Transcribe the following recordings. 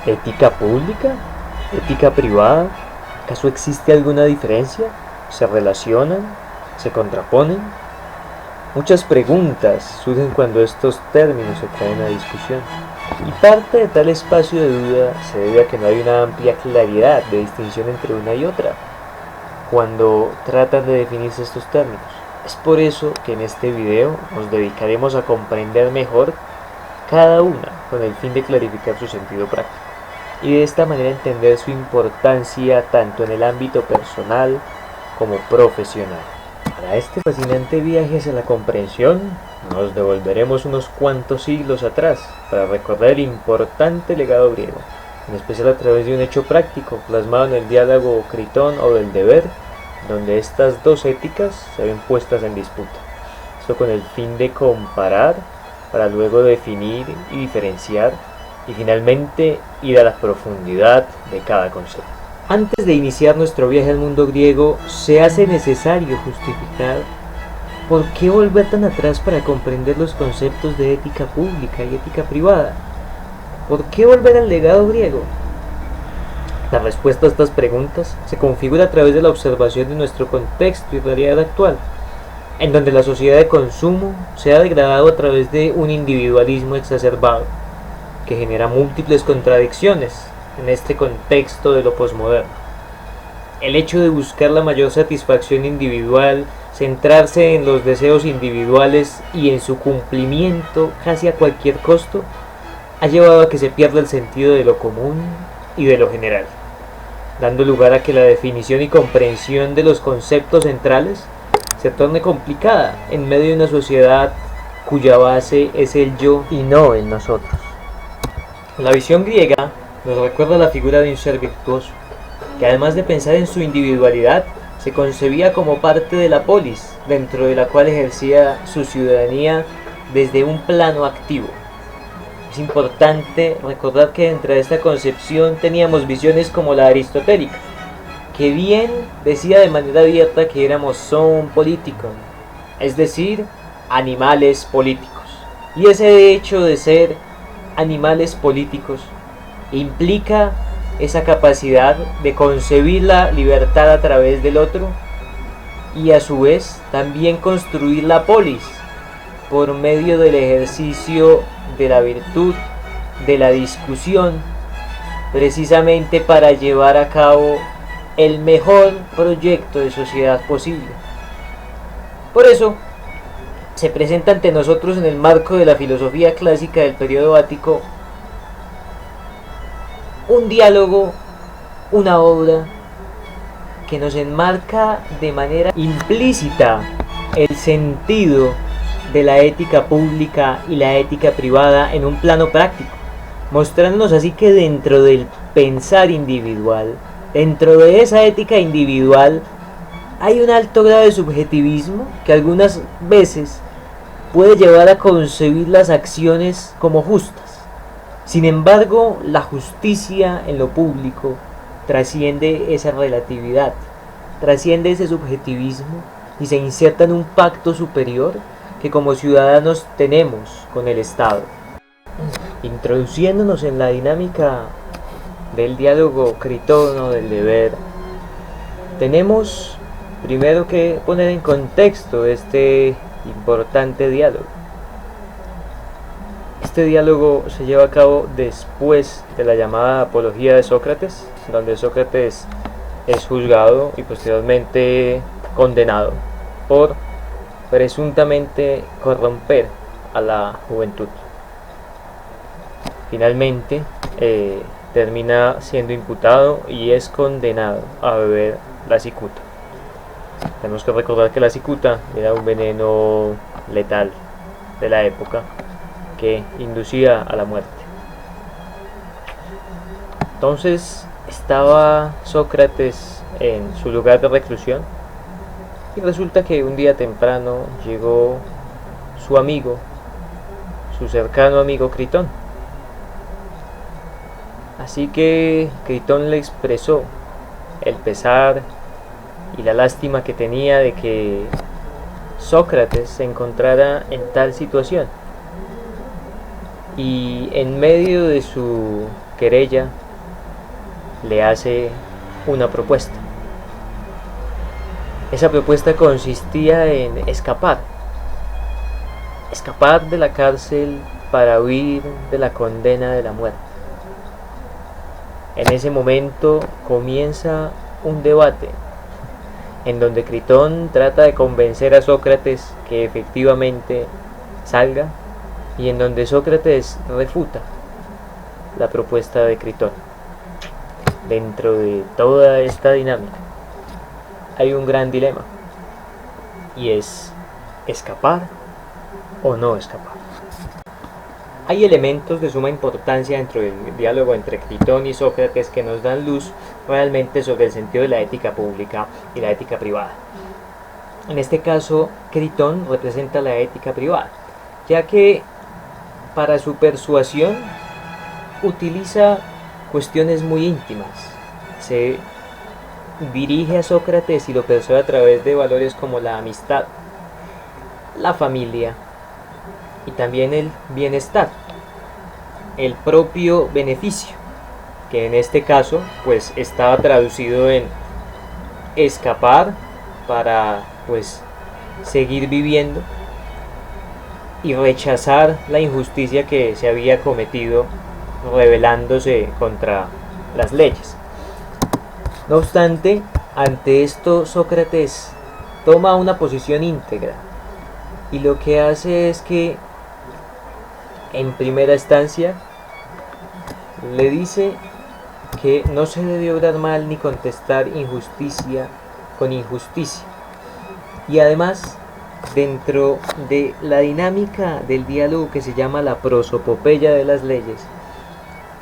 ¿Ética pública? ¿Ética privada? ¿Acaso existe alguna diferencia? ¿Se relacionan? ¿Se contraponen? Muchas preguntas surgen cuando estos términos se traen a discusión, y parte de tal espacio de duda se debe a que no hay una amplia claridad de distinción entre una y otra cuando tratan de definirse estos términos. Es por eso que en este video nos dedicaremos a comprender mejor cada una con el fin de clarificar su sentido práctico y de esta manera entender su importancia tanto en el ámbito personal como profesional. Para este fascinante viaje hacia la comprensión, nos devolveremos unos cuantos siglos atrás para recordar el importante legado griego, en especial a través de un hecho práctico plasmado en el diálogo Critón o del deber, donde estas dos éticas se ven puestas en disputa. Esto con el fin de comparar, para luego definir y diferenciar, y finalmente ir a la profundidad de cada concepto. Antes de iniciar nuestro viaje al mundo griego, se hace necesario justificar por qué volver tan atrás para comprender los conceptos de ética pública y ética privada. ¿Por qué volver al legado griego? La respuesta a estas preguntas se configura a través de la observación de nuestro contexto y realidad actual, en donde la sociedad de consumo se ha degradado a través de un individualismo exacerbado, que genera múltiples contradicciones en este contexto de lo posmoderno. El hecho de buscar la mayor satisfacción individual, centrarse en los deseos individuales y en su cumplimiento casi a cualquier costo, ha llevado a que se pierda el sentido de lo común y de lo general, dando lugar a que la definición y comprensión de los conceptos centrales se torne complicada en medio de una sociedad cuya base es el yo y no el nosotros. La visión griega nos recuerda la figura de un ser virtuoso, que además de pensar en su individualidad, se concebía como parte de la polis, dentro de la cual ejercía su ciudadanía desde un plano activo. Es importante recordar que dentro de esta concepción teníamos visiones como la aristotélica, que bien decía de manera abierta que éramos son políticos, es decir, animales políticos. Y ese hecho de ser animales políticos implica esa capacidad de concebir la libertad a través del otro y a su vez también construir la polis por medio del ejercicio de la virtud, de la discusión, precisamente para llevar a cabo el mejor proyecto de sociedad posible. Por eso se presenta ante nosotros en el marco de la filosofía clásica del periodo ático un diálogo, una obra que nos enmarca de manera implícita el sentido de la ética pública y la ética privada en un plano práctico, mostrándonos así que dentro del pensar individual, dentro de esa ética individual, hay un alto grado de subjetivismo que algunas veces puede llevar a concebir las acciones como justas. Sin embargo, la justicia en lo público trasciende esa relatividad, trasciende ese subjetivismo y se inserta en un pacto superior que como ciudadanos tenemos con el Estado. Introduciéndonos en la dinámica del diálogo critono del deber, tenemos primero que poner en contexto este importante diálogo. Este diálogo se lleva a cabo después de la llamada apología de Sócrates, donde Sócrates es juzgado y posteriormente condenado por presuntamente corromper a la juventud. Finalmente termina siendo imputado y es condenado a beber la cicuta. Tenemos que recordar que la cicuta era un veneno letal de la época que inducía a la muerte. Entonces estaba Sócrates en su lugar de reclusión y resulta que un día temprano llegó su amigo, su cercano amigo Critón. Así que Critón le expresó el pesar y la lástima que tenía de que Sócrates se encontrara en tal situación. Y en medio de su querella, le hace una propuesta. Esa propuesta consistía en escapar de la cárcel para huir de la condena de la muerte. En ese momento comienza un debate en donde Critón trata de convencer a Sócrates que efectivamente salga y en donde Sócrates refuta la propuesta de Critón. Dentro de toda esta dinámica hay un gran dilema y es escapar o no escapar. Hay elementos de suma importancia dentro del diálogo entre Critón y Sócrates que nos dan luz realmente sobre el sentido de la ética pública y la ética privada. En este caso, Critón representa la ética privada, ya que para su persuasión utiliza cuestiones muy íntimas. Se dirige a Sócrates y lo persuade a través de valores como la amistad, la familia y también el bienestar, el propio beneficio, que en este caso pues estaba traducido en escapar para pues seguir viviendo y rechazar la injusticia que se había cometido rebelándose contra las leyes. No obstante, ante esto Sócrates toma una posición íntegra y lo que hace es que en primera instancia le dice que no se debe obrar mal ni contestar injusticia con injusticia. Y además, dentro de la dinámica del diálogo que se llama la prosopopeya de las leyes,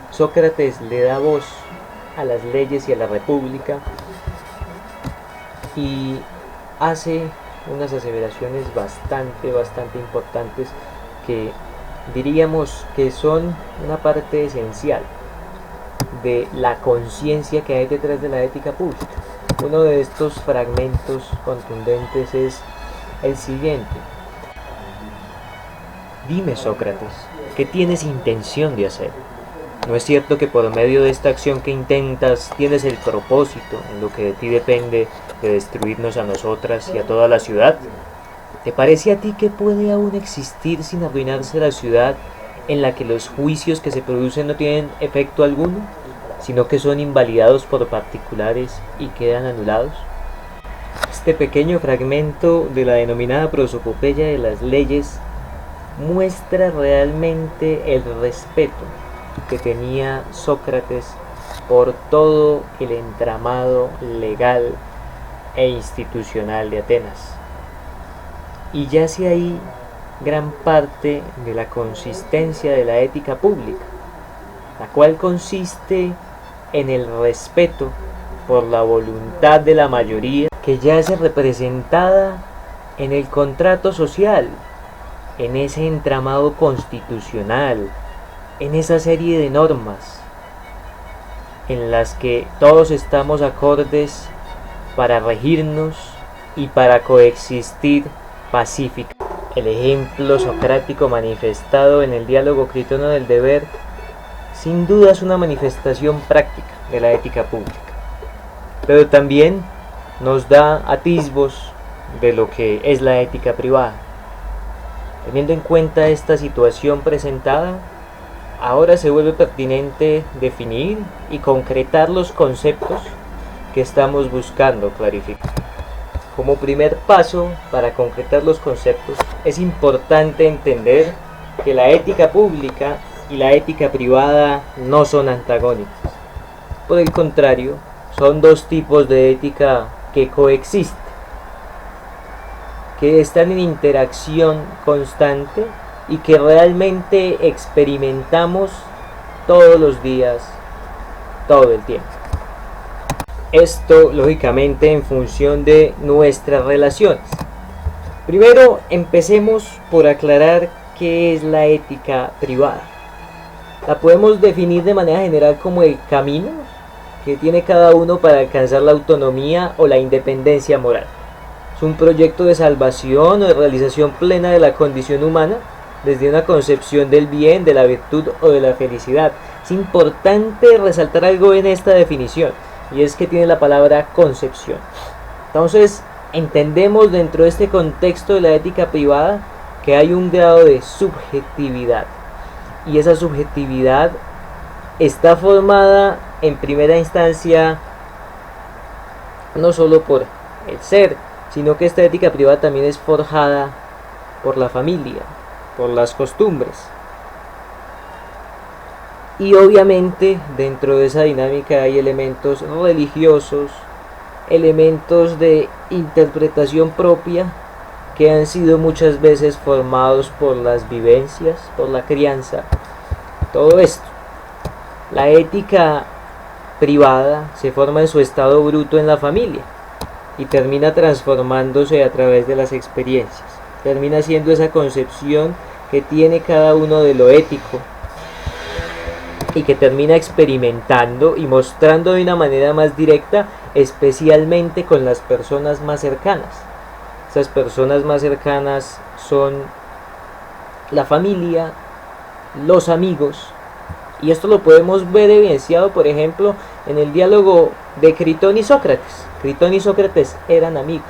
Sócrates le da voz a las leyes y a la república y hace unas aseveraciones bastante importantes que diríamos que son una parte esencial de la conciencia que hay detrás de la ética pública. Uno de estos fragmentos contundentes es el siguiente: dime, Sócrates, ¿qué tienes intención de hacer? ¿No es cierto que por medio de esta acción que intentas tienes el propósito, en lo que de ti depende, de destruirnos a nosotras y a toda la ciudad? ¿Te parece a ti que puede aún existir sin arruinarse la ciudad en la que los juicios que se producen no tienen efecto alguno, sino que son invalidados por particulares y quedan anulados? Este pequeño fragmento de la denominada prosopopeya de las leyes muestra realmente el respeto que tenía Sócrates por todo el entramado legal e institucional de Atenas. Y yace ahí gran parte de la consistencia de la ética pública, la cual consiste en el respeto por la voluntad de la mayoría que yace representada en el contrato social, en ese entramado constitucional, en esa serie de normas en las que todos estamos acordes para regirnos y para coexistir pacífica. El ejemplo socrático manifestado en el diálogo critono del deber sin duda es una manifestación práctica de la ética pública, pero también nos da atisbos de lo que es la ética privada. Teniendo en cuenta esta situación presentada, ahora se vuelve pertinente definir y concretar los conceptos que estamos buscando clarificar. Como primer paso para concretar los conceptos, es importante entender que la ética pública y la ética privada no son antagónicas. Por el contrario, son dos tipos de ética que coexisten, que están en interacción constante y que realmente experimentamos todos los días, todo el tiempo. Esto, lógicamente, en función de nuestras relaciones. Primero, empecemos por aclarar qué es la ética privada. La podemos definir de manera general como el camino que tiene cada uno para alcanzar la autonomía o la independencia moral. Es un proyecto de salvación o de realización plena de la condición humana desde una concepción del bien, de la virtud o de la felicidad. Es importante resaltar algo en esta definición, y es que tiene la palabra concepción. Entonces, entendemos dentro de este contexto de la ética privada que hay un grado de subjetividad, y esa subjetividad está formada en primera instancia no solo por el ser, sino que esta ética privada también es forjada por la familia, por las costumbres. Y obviamente dentro de esa dinámica hay elementos religiosos, elementos de interpretación propia que han sido muchas veces formados por las vivencias, por la crianza, todo esto. La ética privada se forma en su estado bruto en la familia y termina transformándose a través de las experiencias. Termina siendo esa concepción que tiene cada uno de lo ético y que termina experimentando y mostrando de una manera más directa, especialmente con las personas más cercanas. Esas personas más cercanas son la familia, los amigos, y esto lo podemos ver evidenciado, por ejemplo, en el diálogo de Critón y Sócrates. Critón y Sócrates eran amigos,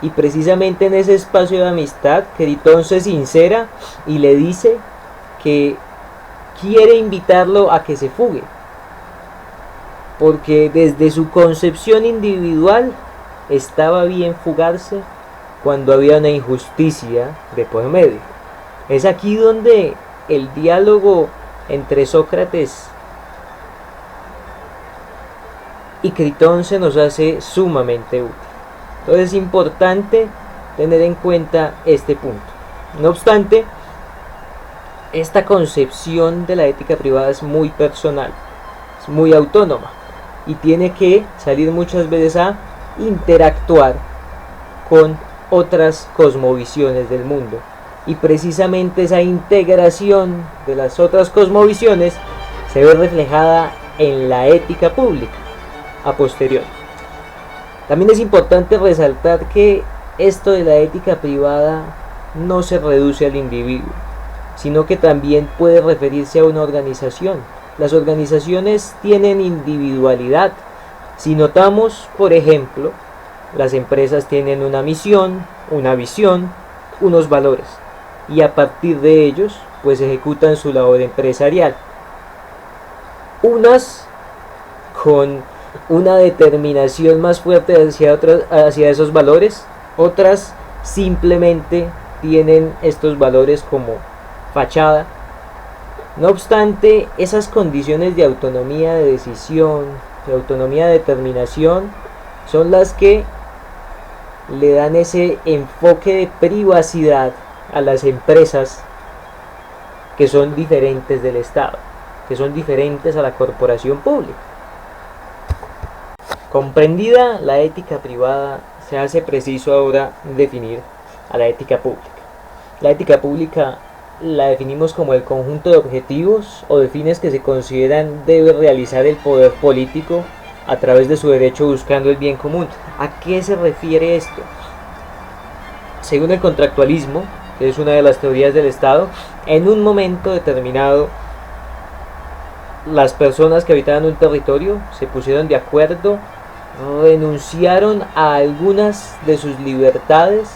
y precisamente en ese espacio de amistad, Critón se sincera y le dice que quiere invitarlo a que se fugue, porque desde su concepción individual estaba bien fugarse cuando había una injusticia de por medio. Es aquí donde el diálogo entre Sócrates y Critón se nos hace sumamente útil. Entonces es importante tener en cuenta este punto. No obstante, esta concepción de la ética privada es muy personal, es muy autónoma y tiene que salir muchas veces a interactuar con otras cosmovisiones del mundo. Y precisamente esa integración de las otras cosmovisiones se ve reflejada en la ética pública a posteriori. También es importante resaltar que esto de la ética privada no se reduce al individuo, sino que también puede referirse a una organización. Las organizaciones tienen individualidad. Si notamos, por ejemplo, las empresas tienen una misión, una visión, unos valores, y a partir de ellos pues ejecutan su labor empresarial, unas con una determinación más fuerte hacia esos valores, otras simplemente tienen estos valores como fachada. No obstante, esas condiciones de autonomía de decisión, de autonomía de determinación, son las que le dan ese enfoque de privacidad a las empresas que son diferentes del Estado, que son diferentes a la corporación pública. Comprendida la ética privada, se hace preciso ahora definir a la ética pública. La ética pública la definimos como el conjunto de objetivos o de fines que se consideran debe realizar el poder político a través de su derecho buscando el bien común. ¿A qué se refiere esto? Según el contractualismo, que es una de las teorías del Estado, en un momento determinado las personas que habitaban un territorio se pusieron de acuerdo, renunciaron a algunas de sus libertades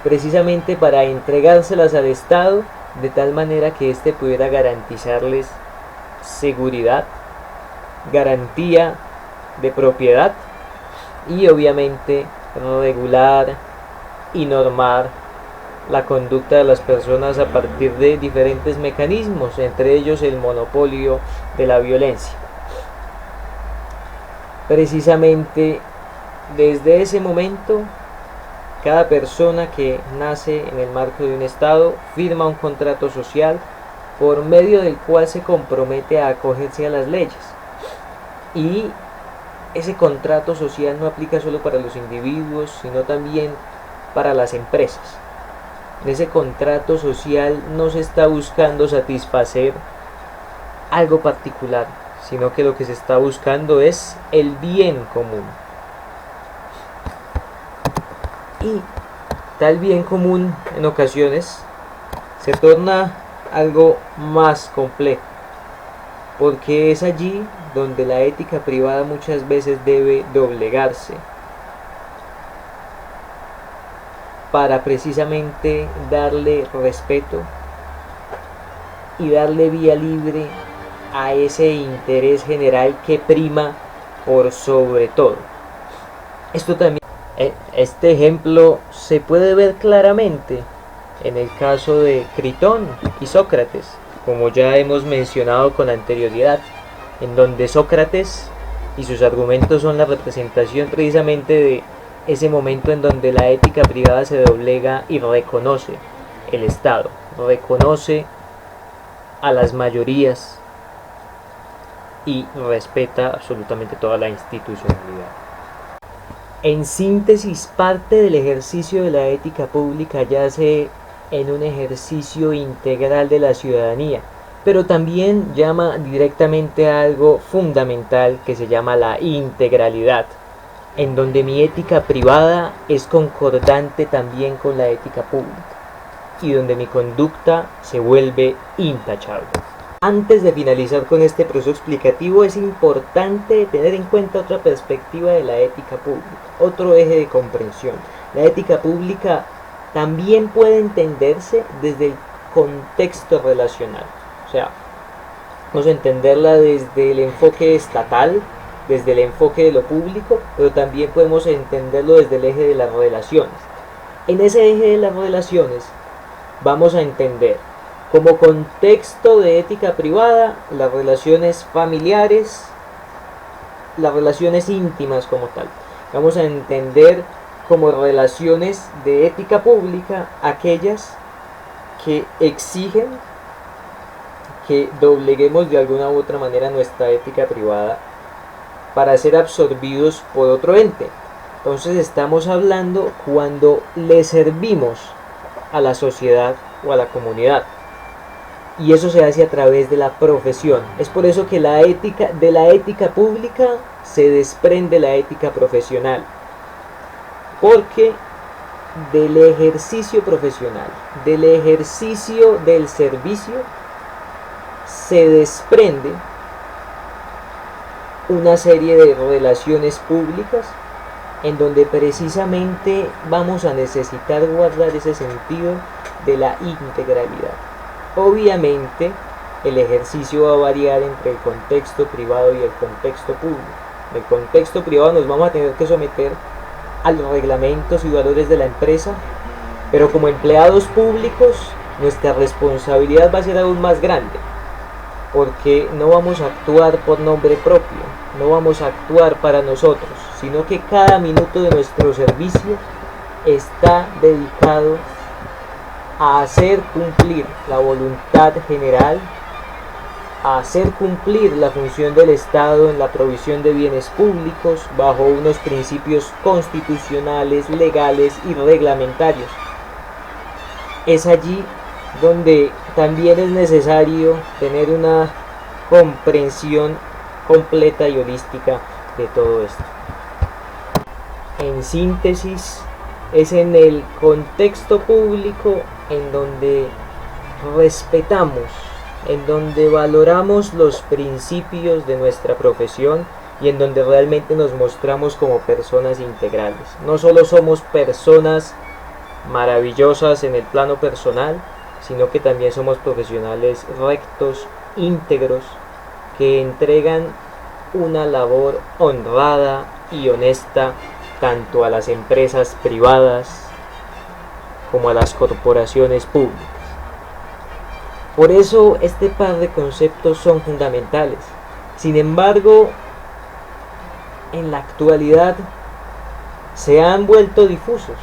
precisamente para entregárselas al Estado de tal manera que éste pudiera garantizarles seguridad, garantía de propiedad y obviamente regular y normar la conducta de las personas a partir de diferentes mecanismos, entre ellos el monopolio de la violencia. Precisamente desde ese momento, cada persona que nace en el marco de un Estado firma un contrato social por medio del cual se compromete a acogerse a las leyes. Y ese contrato social no aplica solo para los individuos, sino también para las empresas. En ese contrato social no se está buscando satisfacer algo particular, sino que lo que se está buscando es el bien común. Y tal bien común en ocasiones se torna algo más complejo, porque es allí donde la ética privada muchas veces debe doblegarse para precisamente darle respeto y darle vía libre a ese interés general que prima por sobre todo. Esto también, este ejemplo se puede ver claramente en el caso de Critón y Sócrates, como ya hemos mencionado con anterioridad, en donde Sócrates y sus argumentos son la representación precisamente de ese momento en donde la ética privada se doblega y reconoce el Estado, reconoce a las mayorías y respeta absolutamente toda la institucionalidad. En síntesis, parte del ejercicio de la ética pública yace en un ejercicio integral de la ciudadanía, pero también llama directamente a algo fundamental que se llama la integralidad, en donde mi ética privada es concordante también con la ética pública y donde mi conducta se vuelve intachable. Antes de finalizar con este proceso explicativo, es importante tener en cuenta otra perspectiva de la ética pública, otro eje de comprensión. La ética pública también puede entenderse desde el contexto relacional, o sea, vamos a entenderla desde el enfoque estatal, desde el enfoque de lo público, pero también podemos entenderlo desde el eje de las relaciones. En ese eje de las relaciones vamos a entender como contexto de ética privada las relaciones familiares, las relaciones íntimas como tal. Vamos a entender como relaciones de ética pública aquellas que exigen que dobleguemos de alguna u otra manera nuestra ética privada para ser absorbidos por otro ente. Entonces estamos hablando cuando le servimos a la sociedad o a la comunidad, y eso se hace a través de la profesión. Es por eso que de la ética pública se desprende la ética profesional, porque del ejercicio profesional, del ejercicio del servicio, se desprende una serie de relaciones públicas en donde precisamente vamos a necesitar guardar ese sentido de la integralidad. Obviamente el ejercicio va a variar entre el contexto privado y el contexto público. En el contexto privado nos vamos a tener que someter a los reglamentos y valores de la empresa, pero como empleados públicos nuestra responsabilidad va a ser aún más grande, porque no vamos a actuar por nombre propio, no vamos a actuar para nosotros, sino que cada minuto de nuestro servicio está dedicado a hacer cumplir la voluntad general, a hacer cumplir la función del Estado en la provisión de bienes públicos bajo unos principios constitucionales, legales y reglamentarios. Es allí donde también es necesario tener una comprensión completa y holística de todo esto. En síntesis, es en el contexto público en donde respetamos, en donde valoramos los principios de nuestra profesión y en donde realmente nos mostramos como personas integrales. No solo somos personas maravillosas en el plano personal, sino que también somos profesionales rectos, íntegros, que entregan una labor honrada y honesta tanto a las empresas privadas como a las corporaciones públicas. Por eso este par de conceptos son fundamentales. Sin embargo, en la actualidad se han vuelto difusos.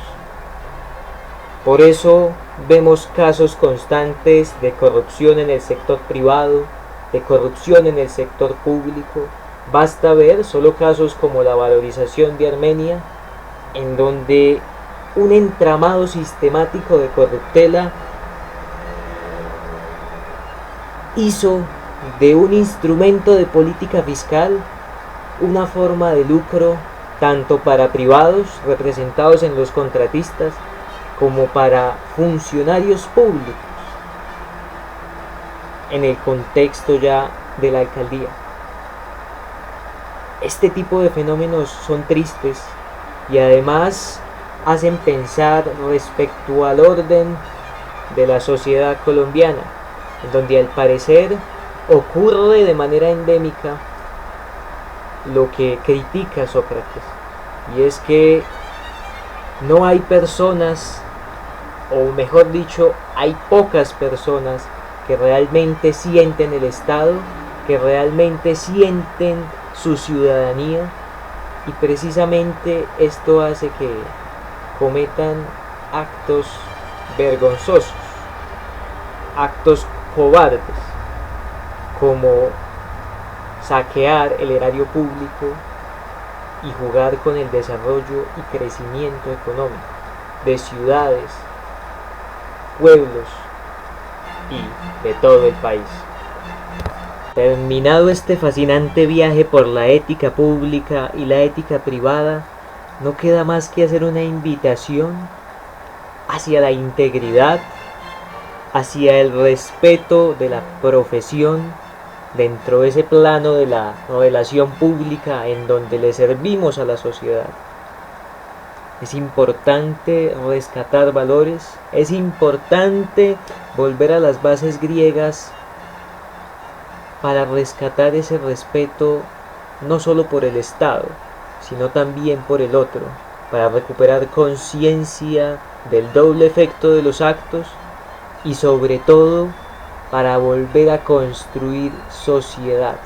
Por eso vemos casos constantes de corrupción en el sector privado, de corrupción en el sector público. Basta ver solo casos como la valorización de Armenia, en donde un entramado sistemático de corruptela hizo de un instrumento de política fiscal una forma de lucro tanto para privados representados en los contratistas como para funcionarios públicos en el contexto ya de la alcaldía. Este tipo de fenómenos son tristes y además hacen pensar respecto al orden de la sociedad colombiana, en donde al parecer ocurre de manera endémica lo que critica Sócrates, y es que no hay personas, o mejor dicho, hay pocas personas que realmente sienten el Estado, que realmente sienten su ciudadanía, y precisamente esto hace que cometan actos vergonzosos, actos cobardes, como saquear el erario público y jugar con el desarrollo y crecimiento económico de ciudades, pueblos y de todo el país. Terminado este fascinante viaje por la ética pública y la ética privada, no queda más que hacer una invitación hacia la integridad, hacia el respeto de la profesión dentro de ese plano de la relación pública en donde le servimos a la sociedad. Es importante rescatar valores, es importante volver a las bases griegas para rescatar ese respeto no solo por el Estado, sino también por el otro, para recuperar conciencia del doble efecto de los actos y sobre todo para volver a construir sociedad.